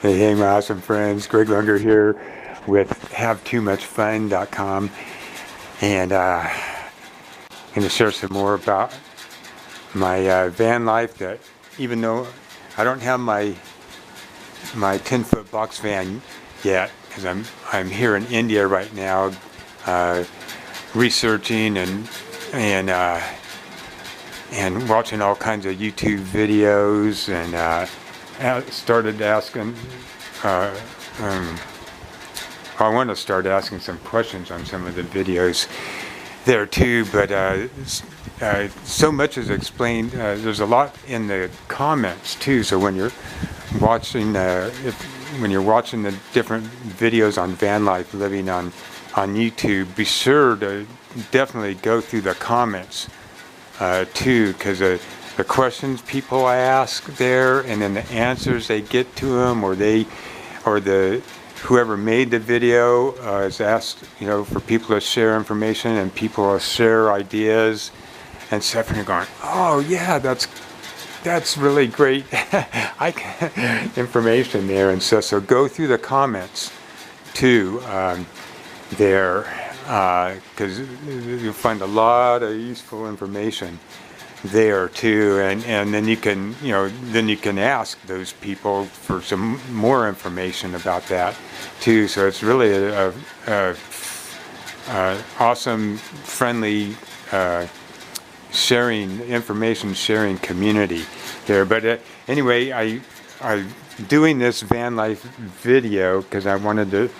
Hey, my awesome friends. Greg Lunger here with HaveTooMuchFun.com, and I'm going to share some more about my van life. That even though I don't have my 10-foot box van yet, because I'm here in India right now, researching and watching all kinds of YouTube videos, and started asking. I want to start asking some questions on some of the videos there too, but so much is explained. There's a lot in the comments too. So when you're watching, when you're watching the different videos on van life living on YouTube, be sure to definitely go through the comments too, because the questions people ask there, and then the answers they get to them, or whoever made the video is asked, for people to share information, and people will share ideas and stuff, and you're going, oh yeah, that's really great information there. And so go through the comments too there, because you'll find a lot of useful information there too, and then you can ask those people for some more information about that too. So it's really a awesome, friendly information sharing community there. But anyway, I'm doing this van life video because I wanted to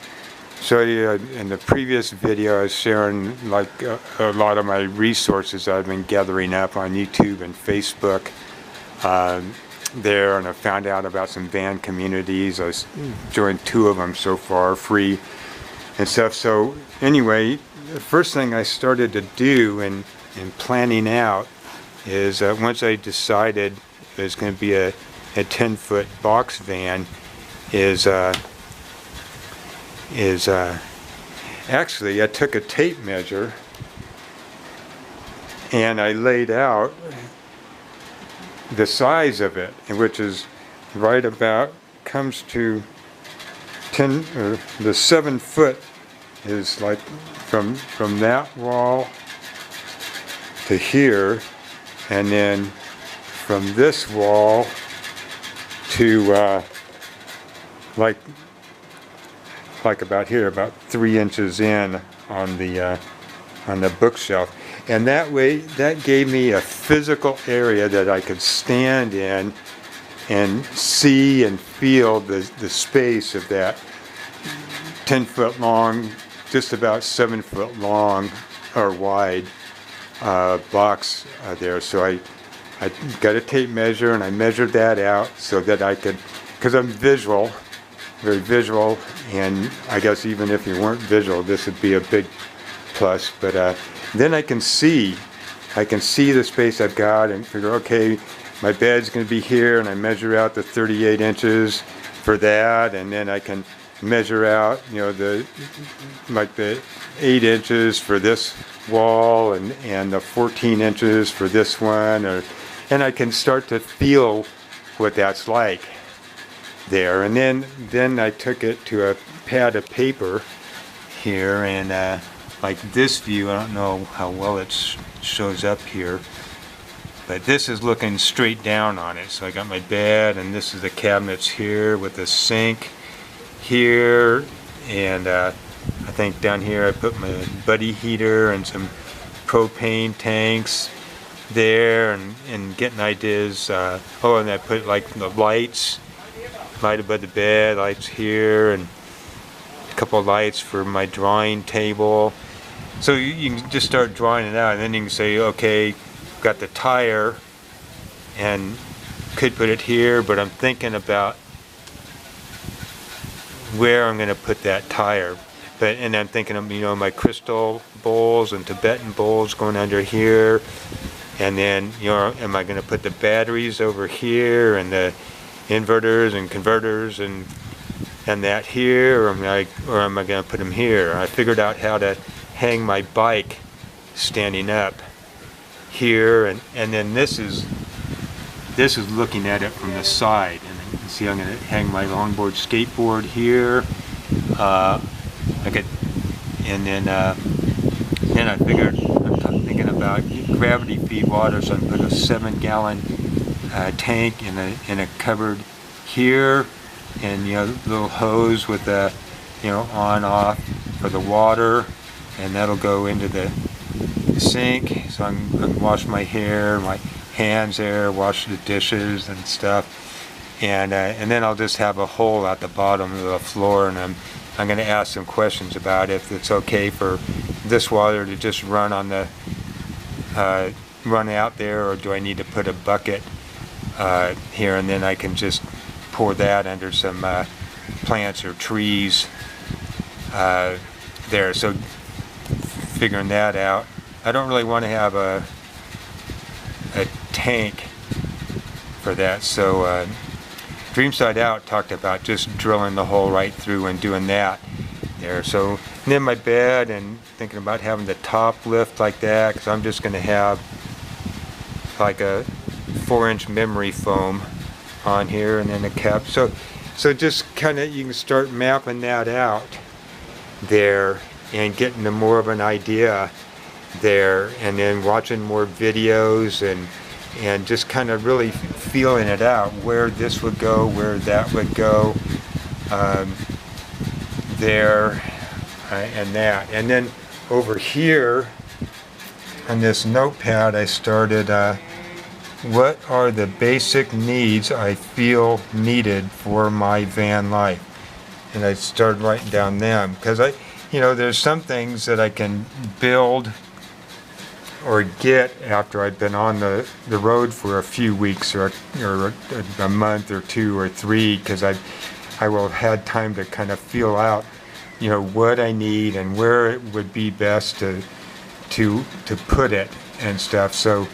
show you. In the previous video I was sharing a lot of my resources I've been gathering up on YouTube and Facebook there, and I found out about some van communities. I joined 2 of them so far, free and stuff. So anyway, the first thing I started to do in planning out is once I decided it was going to be a 10-foot box van, actually I took a tape measure and I laid out the size of it, which is right about, comes to 10, or the 7 foot is like from that wall to here, and then from this wall to like about here, about 3 inches in on the bookshelf. And that way, that gave me a physical area that I could stand in and see and feel the space of that 10-foot long, just about 7 foot long or wide box there. So I got a tape measure and I measured that out so that I could, because I'm visual, very visual, and I guess even if you weren't visual, this would be a big plus. But then I can see the space I've got and figure, okay, my bed's going to be here, and I measure out the 38 inches for that, and then I can measure out, the 8 inches for this wall, and the 14 inches for this one, and I can start to feel what that's like there. And then I took it to a pad of paper here, and like this view, I don't know how well it shows up here, but this is looking straight down on it. So I got my bed, and this is the cabinets here with the sink here, and I think down here I put my buddy heater and some propane tanks there, and getting ideas. Oh, and I put like the light above the bed, lights here, and a couple of lights for my drawing table. So you can just start drawing it out, and then you can say, okay, got the tire, and could put it here, but I'm thinking about where I'm going to put that tire. And I'm thinking of, my crystal bowls and Tibetan bowls going under here, and then, am I going to put the batteries over here, and the inverters and converters and that here, or am I going to put them here? I figured out how to hang my bike standing up here, and then this is looking at it from the side, and see, I'm going to hang my longboard skateboard here. And then I figured, I'm thinking about gravity feed water, so I put a 7-gallon tank in a cupboard here, and little hose with the on off for the water, and that'll go into the sink, so I can wash my hair, my hands there, wash the dishes and stuff, and then I'll just have a hole at the bottom of the floor, and I'm going to ask some questions about if it's okay for this water to just run on the run out there, or do I need to put a bucket here, and then I can just pour that under some plants or trees there. So figuring that out. I don't really want to have a tank for that, so DreamSideOut talked about just drilling the hole right through and doing that there. So and then my bed, and thinking about having the top lift like that, because I'm just going to have like a 4-inch memory foam on here, and then a cap. So just kind of, you can start mapping that out there and getting to more of an idea there, and then watching more videos and just kind of really feeling it out, where this would go, where that would go, there and that. And then over here on this notepad, I started what are the basic needs I feel needed for my van life, and I started writing down them, because there's some things that I can build or get after I've been on the road for a few weeks or a month or 2 or 3, because I will have had time to kind of feel out what I need and where it would be best to put it and stuff. So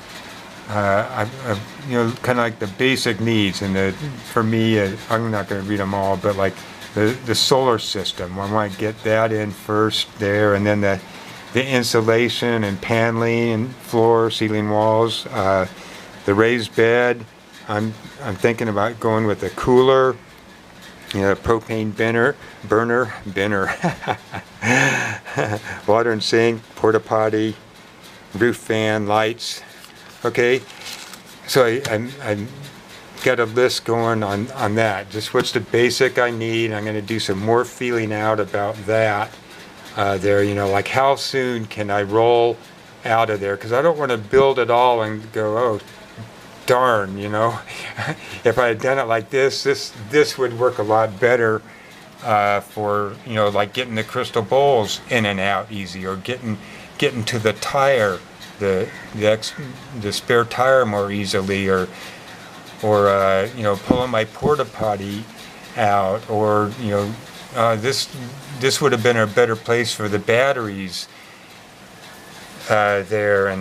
kind of like the basic needs, and for me, I'm not going to read them all, but like the solar system, I want to get that in first there, and then the insulation and paneling and floor, ceiling, walls, the raised bed. I'm thinking about going with a cooler, propane burner, water and sink, porta potty, roof fan, lights. Okay, so I got a list going on that. Just what's the basic I need. I'm going to do some more feeling out about that there. Like how soon can I roll out of there? Because I don't want to build it all and go, oh darn, if I had done it like this would work a lot better for like getting the crystal bowls in and out easy, or getting to the tire, the spare tire more easily, or pulling my porta potty out, or this would have been a better place for the batteries there,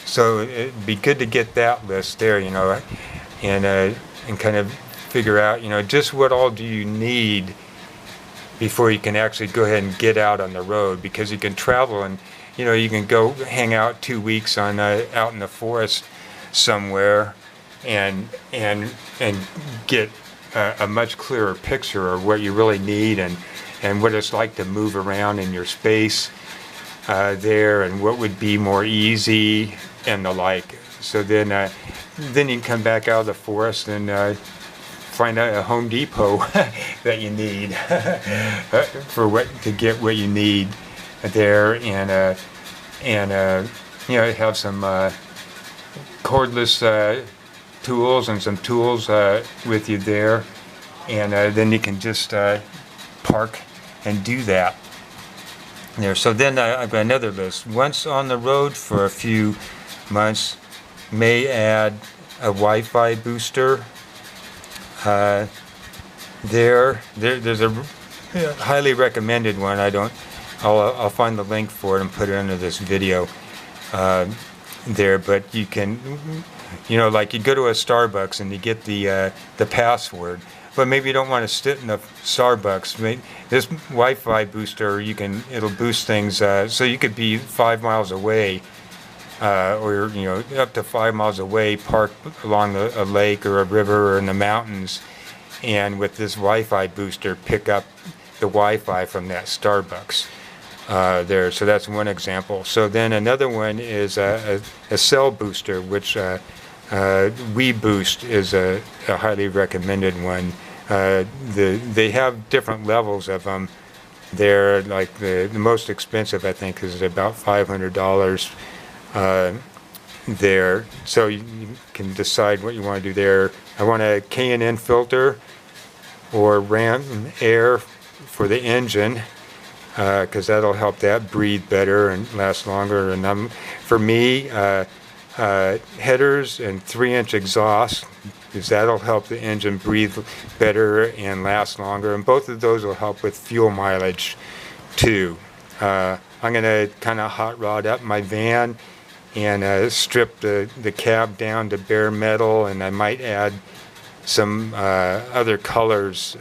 so it'd be good to get that list there, and kind of figure out, just what all do you need before you can actually go ahead and get out on the road, because you can travel and you can go hang out 2 weeks on out in the forest somewhere and get a much clearer picture of what you really need and what it's like to move around in your space there, and what would be more easy and the like. So then you can come back out of the forest and find out a Home Depot that you need to get what you need there, and have some cordless tools and some tools with you there, and then you can just park and do that there. So then I've got another list. Once on the road for a few months, may add a Wi-Fi booster. There's a highly recommended one. I'll find the link for it and put it under this video there. But you can, like you go to a Starbucks and you get the password, but maybe you don't want to sit in the Starbucks. This Wi-Fi booster, it'll boost things so you could be 5 miles away or up to 5 miles away, park along a lake or a river or in the mountains, and with this Wi-Fi booster pick up the Wi-Fi from that Starbucks there. So that's one example. So then another one is a cell booster, which WeBoost is a highly recommended one. They have different levels of them. They're like the most expensive, I think, is about $500 there. So you can decide what you want to do there. I want a K&N filter or ram air for the engine, because that'll help that breathe better and last longer. And for me, headers and 3-inch exhaust, because that'll help the engine breathe better and last longer. And both of those will help with fuel mileage too. I'm going to kind of hot rod up my van and strip the cab down to bare metal, and I might add some other colors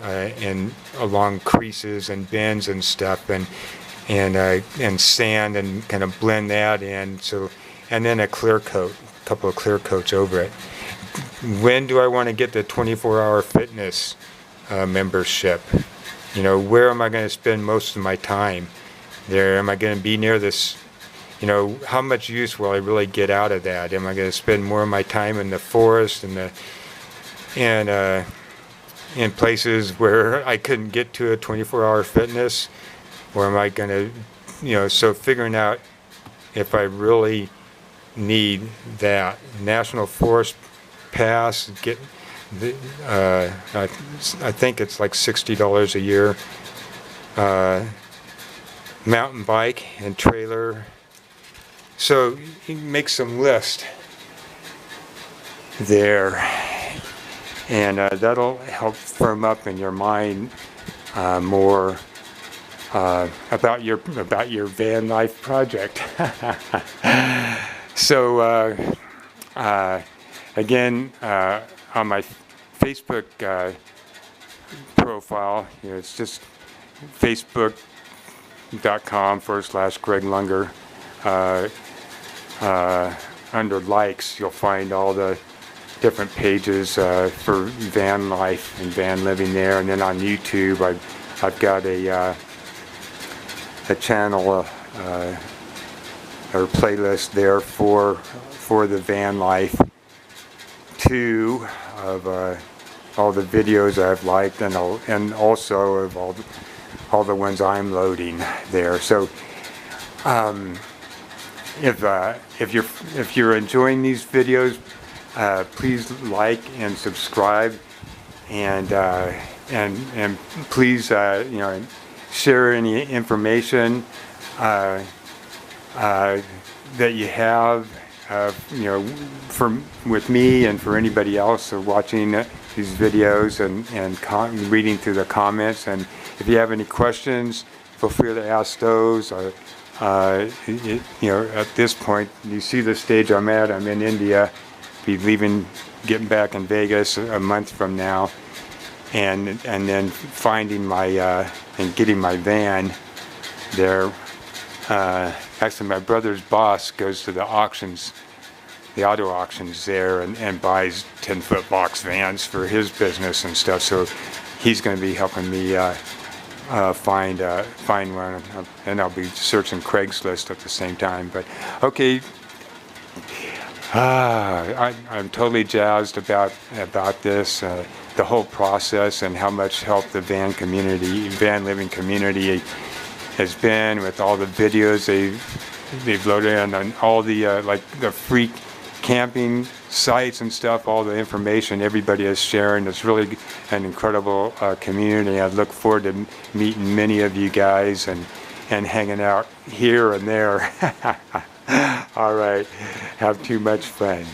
along creases and bends and stuff, and sand, and kind of blend that in. So, and then a clear coat, a couple of clear coats over it. When do I want to get the 24-hour fitness membership? Where am I going to spend most of my time? There, am I going to be near this? How much use will I really get out of that? Am I going to spend more of my time in the forest and in places where I couldn't get to a 24-hour fitness, or am I going to, so figuring out if I really need that National Forest Pass. Get the I think it's like $60 a year. Mountain bike and trailer. So you can make some list there, and that'll help firm up in your mind more about your van life project. So again, on my Facebook profile, it's just facebook.com/Greg Lunger. Under likes, you'll find all the different pages for van life and van living there. And then on YouTube, I've got a channel or playlist there for the van life too, of all the videos I've liked, and also of all the ones I'm loading there. So if you're enjoying these videos, please like and subscribe, and please share any information that you have with me and for anybody else watching these videos, and reading through the comments. And if you have any questions, feel free to ask those. At this point, you see the stage I'm at. I'm in India. Be getting back in Vegas a month from now, and then finding and getting my van there. Actually, my brother's boss goes to the auctions, the auto auctions there, and buys 10-foot box vans for his business and stuff. So he's going to be helping me find one, and I'll be searching Craigslist at the same time. But okay, I'm totally jazzed about this, the whole process, and how much help the van living community has been with all the videos they've loaded in, and all the like the free camping sites and stuff, all the information everybody is sharing. It's really an incredible community. I look forward to meeting many of you guys and hanging out here and there. All right, have too much fun.